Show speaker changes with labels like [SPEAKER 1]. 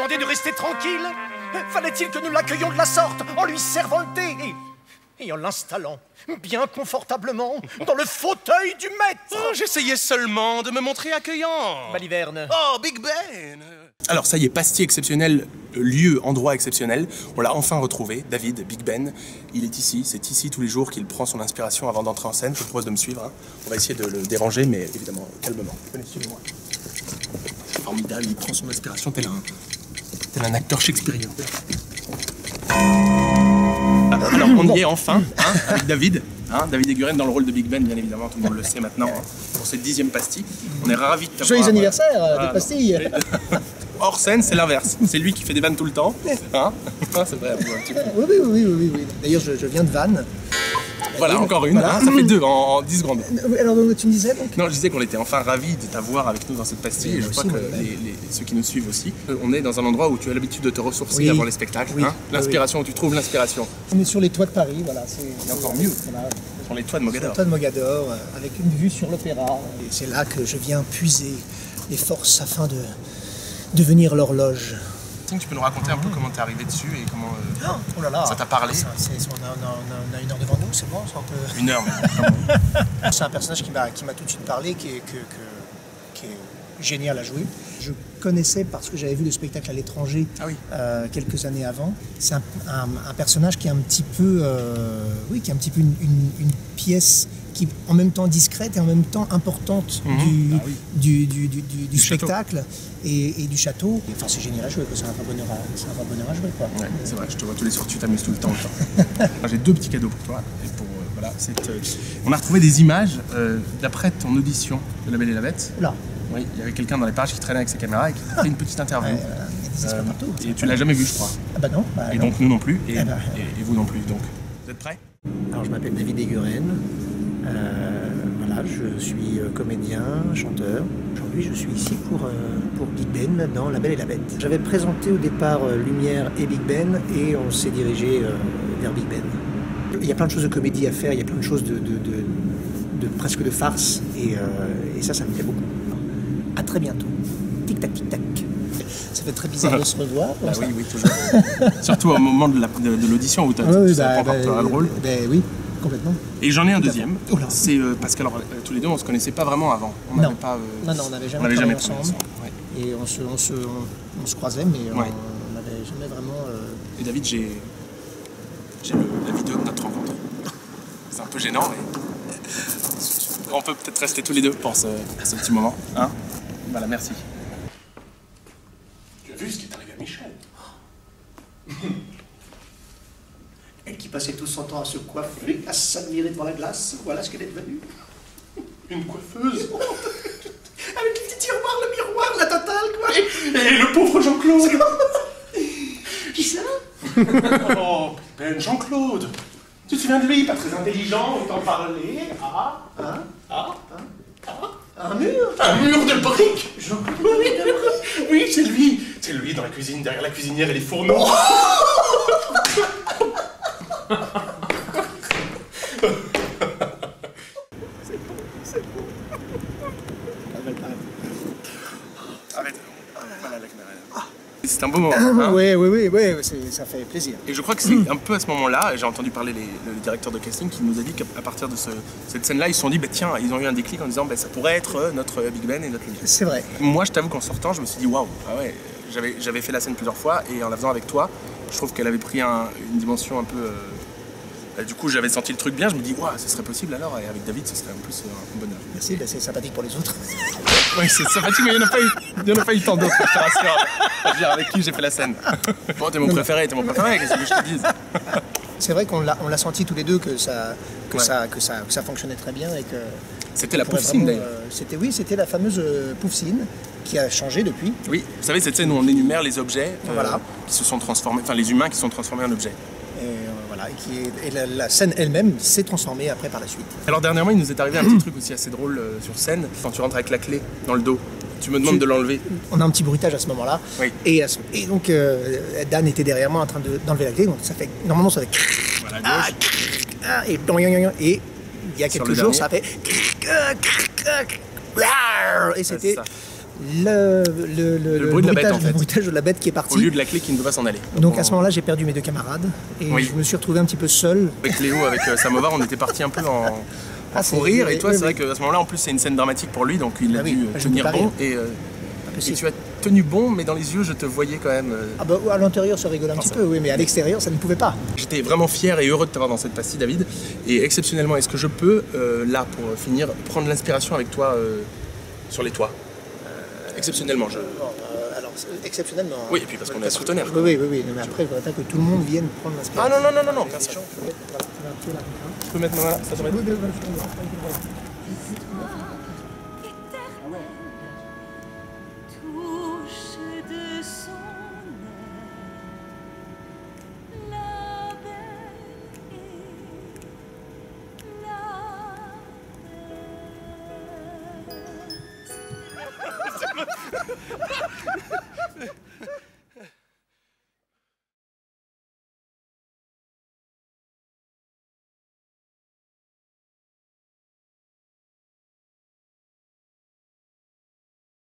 [SPEAKER 1] demandé de rester tranquille? Fallait-il que nous l'accueillions de la sorte, en lui servant le thé et en l'installant bien confortablement dans le fauteuil du maître?
[SPEAKER 2] Oh, j'essayais seulement de me montrer accueillant.
[SPEAKER 1] Baliverne.
[SPEAKER 2] Oh, Big Ben. Alors ça y est, pastier exceptionnel, lieu, endroit exceptionnel. On l'a enfin retrouvé, David, Big Ben. Il est ici, c'est ici tous les jours qu'il prend son inspiration avant d'entrer en scène. Je te propose de me suivre. Hein. On va essayer de le déranger, mais évidemment, calmement. Venez, suivez-moi. C'est formidable, il prend son inspiration tel un acteur shakespearien. Alors on y est enfin, hein, avec David. Hein, David Eguren dans le rôle de Big Ben, bien évidemment, tout le monde le sait maintenant, hein, pour cette 10e pastille. On est ravis de t'avoir.
[SPEAKER 3] Joyeux anniversaire de pastille.
[SPEAKER 2] Hors scène, c'est l'inverse. C'est lui qui fait des vannes tout le temps. Hein, c'est vrai, un petit peu.
[SPEAKER 3] Oui. D'ailleurs, je viens de Vannes.
[SPEAKER 2] Voilà, encore une. Voilà. Hein, ça fait 2 en 10 secondes.
[SPEAKER 3] Alors, tu me disais donc?
[SPEAKER 2] Non, je disais qu'on était enfin ravis de t'avoir avec nous dans cette pastille. Et je crois que ceux qui nous suivent aussi, on est dans un endroit où tu as l'habitude de te ressourcer avant les spectacles. Oui. Hein, l'inspiration, où tu trouves l'inspiration.
[SPEAKER 3] On est sur les toits de Paris, voilà.
[SPEAKER 2] C'est encore mieux. Voilà. Sur les toits de Mogador.
[SPEAKER 3] Sur les toits de Mogador, avec une vue sur l'opéra. Et c'est là que je viens puiser les forces afin de devenir l'horloge.
[SPEAKER 2] Tu peux nous raconter un peu comment t'es arrivé dessus et comment
[SPEAKER 3] oh là là,
[SPEAKER 2] ça t'a parlé?
[SPEAKER 3] On a 1 heure devant nous, c'est bon, c'est un peu...
[SPEAKER 2] 1 heure, mais...
[SPEAKER 3] C'est un personnage qui m'a tout de suite parlé, qui est génial à jouer. Je connaissais parce que j'avais vu le spectacle à l'étranger quelques années avant. C'est un personnage qui est un petit peu, une pièce qui est en même temps discrète et en même temps importante du spectacle et du château. Enfin, c'est génial à jouer, c'est un vrai bonheur à jouer. Quoi.
[SPEAKER 2] Ouais, c'est vrai, je te vois tous les soirs, tu t'amuses tout le temps. J'ai 2 petits cadeaux pour toi. Et pour, voilà, on a retrouvé des images d'après ton audition de La Belle et la Bête.
[SPEAKER 3] Là.
[SPEAKER 2] Oui, il y avait quelqu'un dans les parages qui traînait avec ses caméras et qui a fait une petite interview.
[SPEAKER 3] Partout,
[SPEAKER 2] et tu l'as jamais vu, je crois.
[SPEAKER 3] Ah bah non.
[SPEAKER 2] Et donc nous non plus, et vous non plus. Donc, vous êtes prêts?
[SPEAKER 3] Alors je m'appelle David Eguren. Voilà, je suis comédien, chanteur. Aujourd'hui, je suis ici pour Big Ben dans La Belle et la Bête. J'avais présenté au départ Lumière et Big Ben et on s'est dirigé vers Big Ben. Il y a plein de choses de comédie à faire, il y a plein de choses presque de farce et ça me plaît beaucoup. À très bientôt. Tic tac, tic tac. Ça fait très bizarre de se revoir.
[SPEAKER 2] Bah oui, toujours. Surtout au moment de l'audition où tu as encore le rôle.
[SPEAKER 3] Oui. Complètement.
[SPEAKER 2] Et j'en ai un deuxième. C'est parce que tous les deux on se connaissait pas vraiment avant. On n'avait jamais travaillé ensemble.
[SPEAKER 3] Ouais. Et on se croisait, mais on n'avait jamais vraiment.
[SPEAKER 2] Et David, j'ai la vidéo de notre rencontre. C'est un peu gênant, mais on peut peut-être rester tous les deux pour ce petit moment. Hein, voilà, merci. Tu as vu ce qui est arrivé à Michel?
[SPEAKER 3] Elle qui passait tout son temps à se coiffer, à s'admirer devant la glace, voilà ce qu'elle est devenue.
[SPEAKER 2] Une coiffeuse.
[SPEAKER 3] Avec le petit le miroir, la totale, quoi.
[SPEAKER 2] Et le pauvre Jean-Claude.
[SPEAKER 3] Qui ça?
[SPEAKER 2] Oh, Ben Jean-Claude. Tu te souviens de lui, pas très intelligent, on t'en parlait.
[SPEAKER 3] Un mur?
[SPEAKER 2] Un mur de briques.
[SPEAKER 3] Jean-Claude?
[SPEAKER 2] Oui, c'est lui. C'est lui dans la cuisine, derrière la cuisinière et les fourneaux.
[SPEAKER 3] C'est bon.
[SPEAKER 2] Arrête. Voilà la caméra. C'est un beau moment. Hein.
[SPEAKER 3] Oui, ça fait plaisir.
[SPEAKER 2] Et je crois que c'est un peu à ce moment-là, j'ai entendu parler le directeur de casting qui nous a dit qu'à partir de cette scène-là, ils se sont dit, bah, tiens, ils ont eu un déclic en disant, bah, ça pourrait être notre Big Ben et notre Lumière.
[SPEAKER 3] C'est vrai.
[SPEAKER 2] Moi, je t'avoue qu'en sortant, je me suis dit, waouh, ah ouais, j'avais fait la scène plusieurs fois et en la faisant avec toi, je trouve qu'elle avait pris une dimension un peu... du coup, j'avais senti le truc bien, je me dis, waouh, ce serait possible alors, et avec David, ce serait en plus un bonheur.
[SPEAKER 3] Merci, c'est sympathique pour les autres.
[SPEAKER 2] Oui, c'est sympathique, mais il n'y en a pas eu tant d'autres, je te rassure. Je veux dire, avec qui j'ai fait la scène. Bon, t'es mon préféré, qu'est-ce que je te dise?
[SPEAKER 3] C'est vrai qu'on l'a senti tous les deux que ça fonctionnait très bien et que...
[SPEAKER 2] C'était la Poufsine d'ailleurs.
[SPEAKER 3] C'était la fameuse Poufsine qui a changé depuis.
[SPEAKER 2] Oui, vous savez, cette scène où on énumère les objets qui se sont transformés, enfin les humains qui se sont transformés en objets.
[SPEAKER 3] Et la scène elle-même s'est transformée après par la suite.
[SPEAKER 2] Alors dernièrement, il nous est arrivé un petit truc aussi assez drôle sur scène, quand tu rentres avec la clé dans le dos. Tu me demandes de l'enlever.
[SPEAKER 3] On a un petit bruitage à ce moment-là.
[SPEAKER 2] Oui.
[SPEAKER 3] Et donc Dan était derrière moi en train d'enlever la clé. Donc ça fait normalement ça fait
[SPEAKER 2] voilà,
[SPEAKER 3] et il y a quelques jours ça a fait et c'était le
[SPEAKER 2] bruit de la bête, en fait.
[SPEAKER 3] le bruitage de la bête qui est
[SPEAKER 2] Au
[SPEAKER 3] parti.
[SPEAKER 2] lieu de la clé qui ne veut pas s'en aller.
[SPEAKER 3] Donc à ce moment-là, j'ai perdu mes 2 camarades et
[SPEAKER 2] Oui.
[SPEAKER 3] je me suis retrouvé un petit peu seul.
[SPEAKER 2] Avec Léo, avec Samovar, on était parti un peu en fou rire. Et toi, c'est vrai qu'à ce moment-là, en plus, c'est une scène dramatique pour lui, donc il a dû
[SPEAKER 3] je
[SPEAKER 2] tenir
[SPEAKER 3] peux pas
[SPEAKER 2] bon.
[SPEAKER 3] rire.
[SPEAKER 2] Et tu as tenu bon, mais dans les yeux, je te voyais quand même.
[SPEAKER 3] Ah bah, à l'intérieur, ça rigole un petit peu, oui, mais à l'extérieur, ça ne pouvait pas.
[SPEAKER 2] J'étais vraiment fier et heureux de t'avoir dans cette pastille, David. Et exceptionnellement, est-ce que je peux, là, pour finir, prendre l'inspiration avec toi sur les toits Exceptionnellement, je...
[SPEAKER 3] Alors, exceptionnellement.
[SPEAKER 2] Oui, et puis parce qu'on est à Soutenir.
[SPEAKER 3] Oui, mais après, il faudrait que tout le monde vienne prendre l'inspiration.
[SPEAKER 2] Ah non, bien sûr. Je peux mettre ma main là, ça t'embête?
[SPEAKER 4] Touche de son air, la belle et la bête.